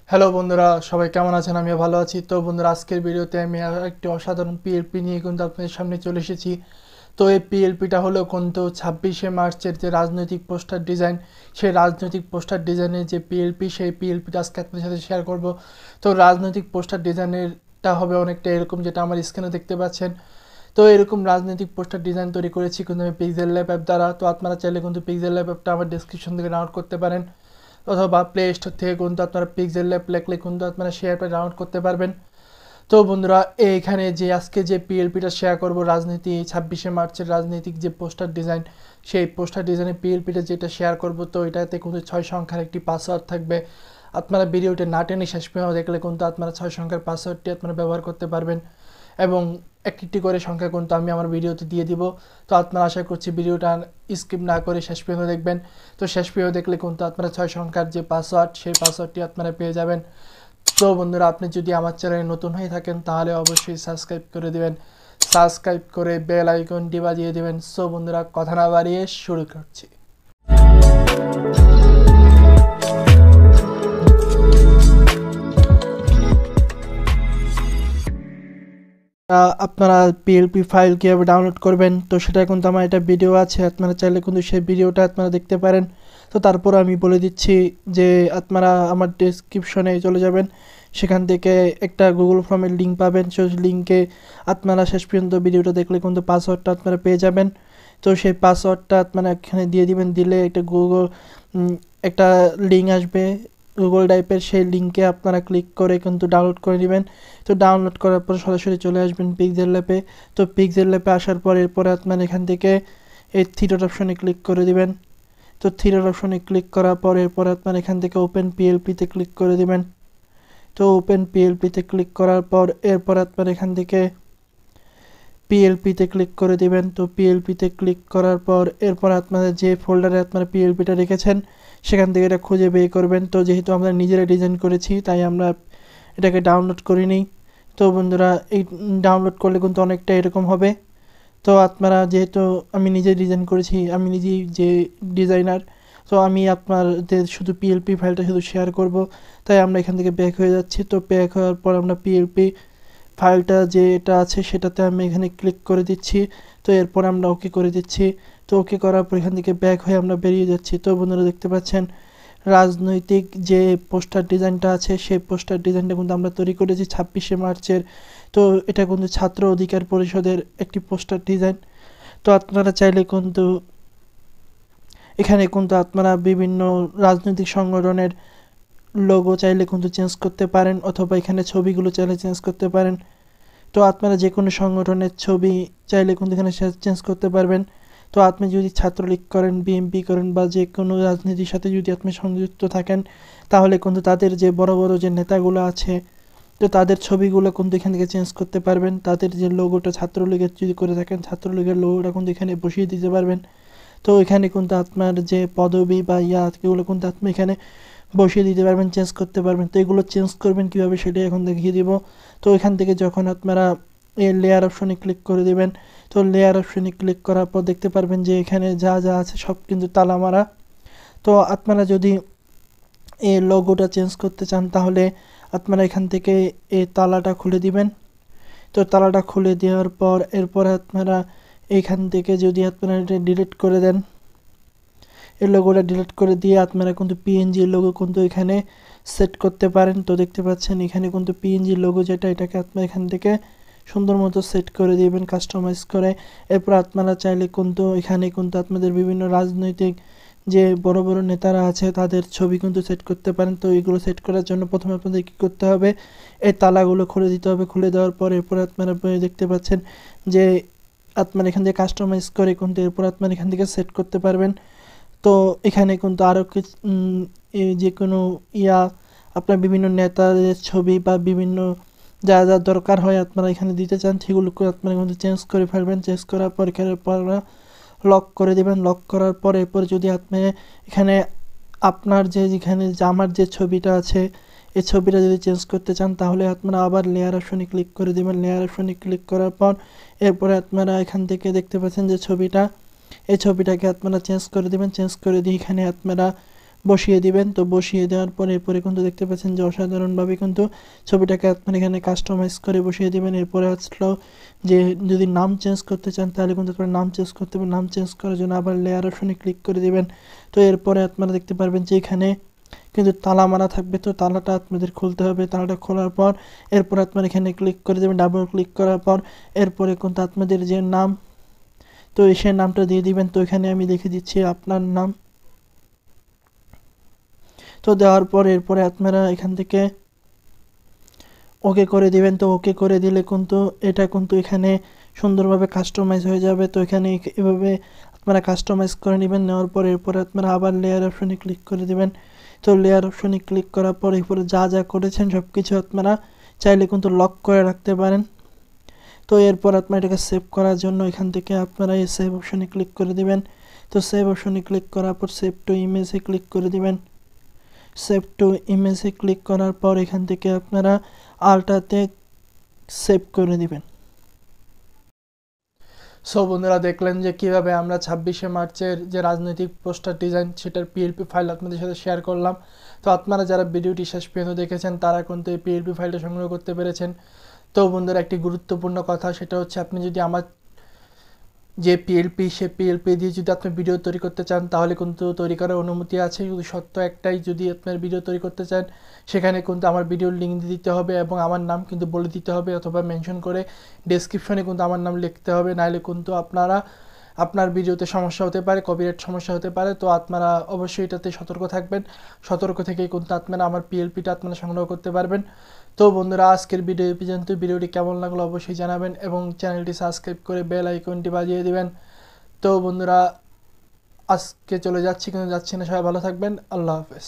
Hello বন্ধুরা, সবাই কেমন আছেন? আমিও ভালো আছি। তো বন্ধুরা, আজকের ভিডিওতে আমি একটি অসাধারণ পিএলপি নিয়ে কিন্তু আপনাদের সামনে চলে এসেছি। তো এই পিএলপিটা হলো কিন্তু 26শে মার্চের যে রাজনৈতিক পোস্টার ডিজাইন, সেই রাজনৈতিক পোস্টার ডিজাইনের যে পিএলপি, সেই পিএলপিটা আজকে আপনাদের সাথে শেয়ার করব। তো রাজনৈতিক পোস্টার ডিজাইনেরটা হবে অনেকটা এরকম, যেটা আমার স্ক্রিনে দেখতে পাচ্ছেন। তো এরকম রাজনৈতিক পোস্টার ডিজাইন তৈরি করেছি কিন্তু আমি পিক্সেল ল্যাব অ্যাপ দ্বারা। তো আপনারা চাইলে কিন্তু পিক্সেল ল্যাব অ্যাপটা আমার ডিসক্রিপশন থেকে ডাউনলোড করতে পারেন, অথবা প্লে স্টোর থেকে কিন্তু আপনারা পিক্সেল ল্যাব লেখলে কিন্তু আপনারা শেয়ারটা ডাউনলোড করতে পারবেন। তো বন্ধুরা, এইখানে যে আজকে যে পিএলপিটা শেয়ার করব, রাজনীতি 26শে মার্চের রাজনৈতিক যে পোস্টার ডিজাইন, সেই পোস্টার ডিজাইনের পিএলপিটা যেটা শেয়ার করব, তো এটাতে কিন্তু 6 সংখ্যার একটি পাসওয়ার্ড থাকবে। আপনারা ভিডিওটা না টেনে শেষ পর্যন্ত দেখলে কিন্তু আপনারা 6 সংখ্যার পাসওয়ার্ডটি আপনারা ব্যবহার করতে পারবেন, এবং একটি করে সংখ্যা কিন্তু আমি আমার ভিডিওতে দিয়ে দিব। তো আপনারা আশা করছি ভিডিওটা স্কিপ না করে শেষ পর্যন্ত দেখবেন। তো শেষ পর্যন্ত দেখলে কিন্তু আপনারা 6 সংখ্যার যে পাসওয়ার্ড, সেই পাসওয়ার্ডটি আপনারা পেয়ে যাবেন। তো বন্ধুরা, আপনি যদি আমার চ্যানেলে নতুন হয়ে থাকেন তাহলে অবশ্যই সাবস্ক্রাইব করে দিবেন, সাবস্ক্রাইব করে বেল আইকনটি বাজিয়ে দিবেন। সো বন্ধুরা, কথা না বাড়িয়ে শুরু করছি। আপনারা পিএলপি ফাইল কীভাবে ডাউনলোড করবেন, তো সেটা কিন্তু আমার একটা ভিডিও আছে, আপনারা চাইলে কিন্তু সেই ভিডিওটা আপনারা দেখতে পারেন। তো তারপর আমি বলে দিচ্ছি যে আপনারা আমার ডেসক্রিপশনে চলে যাবেন, সেখান থেকে একটা গুগল ফর্মের লিঙ্ক পাবেন। সেই লিঙ্কে আপনারা শেষ পর্যন্ত ভিডিওটা দেখলে কিন্তু পাসওয়ার্ডটা আপনারা পেয়ে যাবেন। তো সেই পাসওয়ার্ডটা আপনারা এখানে দিয়ে দিবেন, দিলে একটা একটা লিঙ্ক আসবে গুগল ড্রাইভের, সেই লিঙ্কে আপনারা ক্লিক করে কিন্তু ডাউনলোড করে নেবেন। তো ডাউনলোড করার পর সরাসরি চলে আসবেন পিক্সেল ল্যাবে। তো পিক্সেল ল্যাবে আসার পর এরপরে আপনারা এখান থেকে এই থ্রি ডট অপশনে ক্লিক করে দিবেন। তো থ্রি ডট অপশনে ক্লিক করার পর এরপরে আপনারা এখান থেকে ওপেন পিএলপিতে ক্লিক করে দিবেন। তো ওপেন পিএলপিতে ক্লিক করার পর এরপর আপনারা এখান থেকে পিএলপিতে ক্লিক করে দিবেন। তো পিএলপিতে ক্লিক করার পর এরপর আপনারা যে ফোল্ডারে আপনারা পিএলপিটা রেখেছেন সেখান থেকে এটা খুঁজে বের করবেন। তো যেহেতু আমরা নিজেরা ডিজাইন করেছি তাই আমরা এটাকে ডাউনলোড করে নিই। তো বন্ধুরা, এই ডাউনলোড করলে কিন্তু অনেকটা এরকম হবে। তো আপনারা, যেহেতু আমি নিজে ডিজাইন করেছি, আমি নিজেই যে ডিজাইনার, তো আমি আপনাদের শুধু পিএলপি ফাইলটা শুধু শেয়ার করব, তাই আমরা এখান থেকে ব্যাক হয়ে যাচ্ছি। তো ব্যাক হওয়ার পর আমরা পিএলপি ফাইলটা যেটা আছে সেটাতে আমি এখানে ক্লিক করে দিচ্ছি। তো এরপর আমরা ওকে করে দিচ্ছি। তো ওকে করার পর এখান থেকে ব্যাক হয়ে আমরা বেরিয়ে যাচ্ছি। তো বন্ধুরা, দেখতে পাচ্ছেন রাজনৈতিক যে পোস্টার ডিজাইনটা আছে, সেই পোস্টার ডিজাইনটা কিন্তু আমরা তৈরি করেছি 26শে মার্চের। তো এটা কিন্তু ছাত্র অধিকার পরিষদের একটি পোস্টার ডিজাইন। তো আপনারা চাইলে কিন্তু এখানে কিন্তু আপনারা বিভিন্ন রাজনৈতিক সংগঠনের লোগো চাইলে কিন্তু চেঞ্জ করতে পারেন, অথবা এখানে ছবিগুলো চাইলে চেঞ্জ করতে পারেন। তো আপনারা যে কোনো সংগঠনের ছবি চাইলে কিন্তু এখানে চেঞ্জ করতে পারবেন। তো আপনি যদি ছাত্রলীগ করেন, বিএনপি করেন, বা যে কোনো রাজনীতির সাথে যদি আপনি সংযুক্ত থাকেন, তাহলে কিন্তু তাদের যে বড় বড় যে নেতাগুলো আছে, তো তাদের ছবিগুলো কিন্তু এখান থেকে চেঞ্জ করতে পারবেন। তাদের যে লোগোটা ছাত্রলীগের যদি করে থাকেন, ছাত্রলীগের লোগোটা কিন্তু এখানে বসিয়ে দিতে পারবেন। তো এখানে কিন্তু আপনার যে পদবি বা এগুলো কিন্তু আপনি এখানে বসিয়ে দিতে পারবেন, চেঞ্জ করতে পারবেন। তো এগুলো চেঞ্জ করবেন কীভাবে সেটাই এখন দেখিয়ে দিব। তো এখান থেকে যখন আপনারা এই লেয়ার অপশনে ক্লিক করে দেবেন, তো লেয়ার অপশনে ক্লিক করার পর দেখতে পারবেন যে এখানে যা যা আছে সব কিন্তু তালা মারা। তো আপনারা যদি এই লোগোটা চেঞ্জ করতে চান তাহলে আপনারা এখান থেকে এই তালাটা খুলে দিবেন। তো তালাটা খুলে দেওয়ার পর এরপরে আপনারা এইখান থেকে যদি আপনারা এটা ডিলিট করে দেন, এই লোগোটা ডিলিট করে দিয়ে আপনারা কিন্তু পিএনজি লোগো কিন্তু এখানে সেট করতে পারেন। তো দেখতে পাচ্ছেন এখানে কিন্তু পিএনজি লোগো যেটা, এটাকে আপনারা এখান থেকে সুন্দর মতো সেট করে দিবেন কাস্টমাইজ করে। এরপর আপনারা চাইলে কিন্তু এখানে কিন্তু আপনাদের বিভিন্ন রাজনৈতিক যে বড় বড় নেতারা আছে তাদের ছবি কিন্তু সেট করতে পারেন। তো এগুলো সেট করার জন্য প্রথমে আপনাদের কী করতে হবে, এই তালাগুলো খুলে দিতে হবে। খুলে দেওয়ার পর এরপর আপনারা দেখতে পাচ্ছেন যে আপনারা এখান থেকে কাস্টমাইজ করে কিন্তু এরপর আপনারা এখান থেকে সেট করতে পারবেন। তো এখানে কিন্তু আরও কিছু যে কোনো আপনার বিভিন্ন নেতাদের ছবি বা বিভিন্ন যা যা দরকার হয় আপনারা এখানে দিতে চান সেগুলোকে আপনারা কিন্তু চেঞ্জ করে ফেলবেন। চেঞ্জ করার পর এখানে লক করে দেবেন। লক করার পর এরপর যদি আপনি এখানে আপনার যেখানে আমার যে ছবিটা আছে এই ছবিটা যদি চেঞ্জ করতে চান তাহলে আপনারা আবার লেয়ার অপশনে ক্লিক করে দেবেন। লেয়ার অপশনে ক্লিক করার পর এরপরে আপনারা এখান থেকে দেখতে পাচ্ছেন যে ছবিটা এই ছবিটাকে আপনারা চেঞ্জ করে দিবেন, চেঞ্জ করে দিয়ে এখানে আপনারা বসিয়ে দিবেন। তো বসিয়ে দেওয়ার পরে এরপরে কিন্তু দেখতে পাচ্ছেন যে অসাধারণভাবে কিন্তু ছবিটাকে আপনারা এখানে কাস্টমাইজ করে বসিয়ে দিবেন। এরপরে আসলো যে যদি নাম চেঞ্জ করতে চান তাহলে কিন্তু আপনারা নাম চেঞ্জ করতে হবে। নাম চেঞ্জ করার জন্য আবার লেয়ার অপশনে ক্লিক করে দিবেন। তো এরপরে আপনারা দেখতে পারবেন যে এখানে কিন্তু তালা মারা থাকবে, তো তালাটা আপনাদের খুলতে হবে। তালাটা খোলার পর এরপর আপনারা এখানে ক্লিক করে দেবেন। ডাবল ক্লিক করার পর এরপরে কিন্তু আপনাদের যে নাম, তো সেই নামটা দিয়ে দিবেন। তো এখানে আমি লিখে দিচ্ছি আপনার নাম। তো দেওয়ার পর এরপরে আপনারা এখান থেকে ওকে করে দিবেন। তো ওকে করে দিলে কিন্তু এটা কিন্তু এখানে সুন্দরভাবে কাস্টমাইজ হয়ে যাবে। তো এখানে এভাবে আপনারা কাস্টমাইজ করে নেবেন। নেওয়ার পর এরপরে আপনারা আবার লেয়ার অপশনে ক্লিক করে দিবেন। তো লেয়ার অপশনে ক্লিক করার পর এরপরে যা যা করেছেন সব কিছু আপনারা চাইলে কিন্তু লক করে রাখতে পারেন। তো এরপর আপনারা এটাকে সেভ করার জন্য এখান থেকে আপনারা এই সেভ অপশনে ক্লিক করে দিবেন। তো সেভ অপশনে ক্লিক করার পর সেভ টু ইমেজে ক্লিক করে দিবেন। সেভ টু ইমেজে ক্লিক করার পর এখান থেকে আপনারা আলটাতে সেভ করে দিবেন। সো বন্ধুরা, দেখলেন যে কিভাবে আমরা 26শে মার্চের যে রাজনৈতিক পোস্টার ডিজাইন সেটার পিএলপি ফাইল আপনাদের সাথে শেয়ার করলাম। তো আপনারা যারা ভিডিওটি শেষ পর্যন্ত দেখেছেন তারা কিন্তু এই পিএলপি ফাইলটা সংগ্রহ করতে পেরেছেন। তো বন্ধুরা, একটি গুরুত্বপূর্ণ কথা, সেটা হচ্ছে আপনি যদি আমার যে পিএলপি সে পিএলপি দিয়ে যদি আপনি ভিডিও তৈরি করতে চান তাহলে কিন্তু তৈরি করার অনুমতি আছে। শুধু সত্য একটাই, যদি আপনার ভিডিও তৈরি করতে চান সেখানে কিন্তু আমার ভিডিওর লিঙ্ক দিতে হবে এবং আমার নাম কিন্তু বলে দিতে হবে, অথবা মেনশন করে ডেসক্রিপশনে কিন্তু আমার নাম লিখতে হবে। নাহলে কিন্তু আপনার ভিডিওতে সমস্যা হতে পারে, কপিরাইট সমস্যা হতে পারে। তো আপনারা অবশ্যই এটাতে সতর্ক থাকবেন। সতর্ক থেকেই কিন্তু আপনারা আমার পিএলপিটা আপনারা সংগ্রহ করতে পারবেন। তো বন্ধুরা, আজকের ভিডিও পর্যন্ত। ভিডিওটি কেমন লাগলো অবশ্যই জানাবেন এবং চ্যানেলটি সাবস্ক্রাইব করে বেল আইকনটি বাজিয়ে দিবেন। তো বন্ধুরা, আজকে চলে যাচ্ছি, কিন্তু যাচ্ছি না। সবাই ভালো থাকবেন। আল্লাহ হাফেজ।